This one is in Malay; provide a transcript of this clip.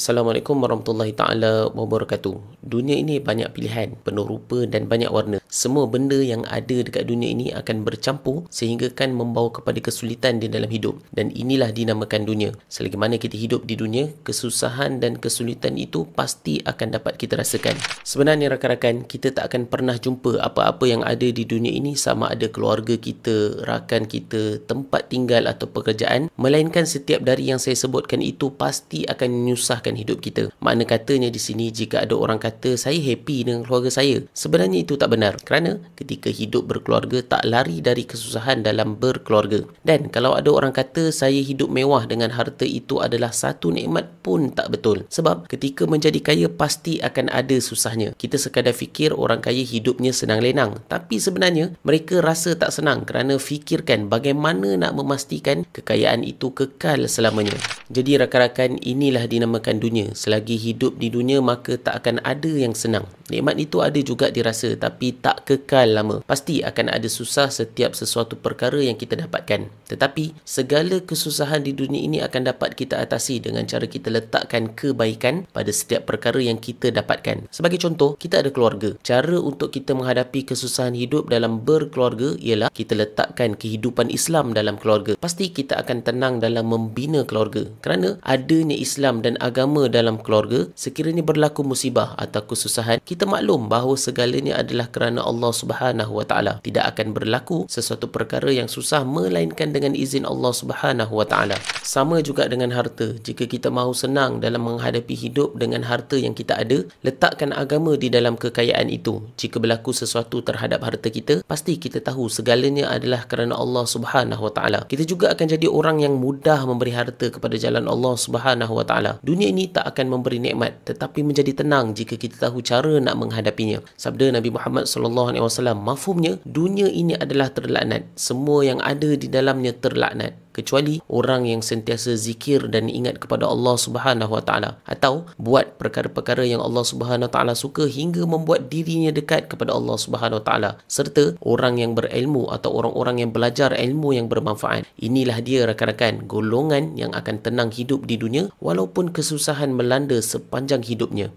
Assalamualaikum warahmatullahi taala wabarakatuh. Dunia ini banyak pilihan, penuh rupa dan banyak warna. Semua benda yang ada dekat dunia ini akan bercampur sehingga kan membawa kepada kesulitan di dalam hidup. Dan inilah dinamakan dunia. Selagi mana kita hidup di dunia, kesusahan dan kesulitan itu pasti akan dapat kita rasakan. Sebenarnya rakan-rakan, kita tak akan pernah jumpa apa-apa yang ada di dunia ini, sama ada keluarga kita, rakan kita, tempat tinggal atau pekerjaan, melainkan setiap dari yang saya sebutkan itu pasti akan menyusahkan hidup kita. Makna katanya di sini, jika ada orang kata saya happy dengan keluarga saya, sebenarnya itu tak benar, kerana ketika hidup berkeluarga tak lari dari kesusahan dalam berkeluarga. Dan kalau ada orang kata saya hidup mewah dengan harta, itu adalah satu nikmat, pun tak betul. Sebab ketika menjadi kaya pasti akan ada susahnya. Kita sekadar fikir orang kaya hidupnya senang lenang, tapi sebenarnya mereka rasa tak senang kerana fikirkan bagaimana nak memastikan kekayaan itu kekal selamanya. Jadi rakan-rakan, inilah dinamakan dunia. Selagi hidup di dunia maka tak akan ada yang senang. Nikmat itu ada juga dirasa, tapi tak kekal lama. Pasti akan ada susah setiap sesuatu perkara yang kita dapatkan. Tetapi segala kesusahan di dunia ini akan dapat kita atasi dengan cara kita letakkan kebaikan pada setiap perkara yang kita dapatkan. Sebagai contoh, kita ada keluarga. Cara untuk kita menghadapi kesusahan hidup dalam berkeluarga ialah kita letakkan kehidupan Islam dalam keluarga. Pasti kita akan tenang dalam membina keluarga. Kerana adanya Islam dan agama dalam keluarga, sekiranya berlaku musibah atau kesusahan, kita maklum bahawa segalanya adalah kerana Allah Subhanahu Wa Taala. Tidak akan berlaku sesuatu perkara yang susah melainkan dengan izin Allah Subhanahu Wa Taala. Sama juga dengan harta. Jika kita mahu senang dalam menghadapi hidup dengan harta yang kita ada, letakkan agama di dalam kekayaan itu. Jika berlaku sesuatu terhadap harta kita, pasti kita tahu segalanya adalah kerana Allah Subhanahu Wa Taala. Kita juga akan jadi orang yang mudah memberi harta kepada jalan Allah Subhanahu Wa Taala. Dunia ini tak akan memberi nikmat, tetapi menjadi tenang jika kita tahu cara nak menghadapinya. Sabda Nabi Muhammad SAW, mafhumnya, dunia ini adalah terlaknat. Semua yang ada di dalamnya terlaknat, kecuali orang yang sentiasa zikir dan ingat kepada Allah Subhanahu Wa Taala, atau buat perkara-perkara yang Allah Subhanahu Wa Taala suka hingga membuat dirinya dekat kepada Allah Subhanahu Wa Taala, serta orang yang berilmu atau orang-orang yang belajar ilmu yang bermanfaat. Inilah dia rakan-rakan, golongan yang akan tenang hidup di dunia walaupun kesusahan melanda sepanjang hidupnya.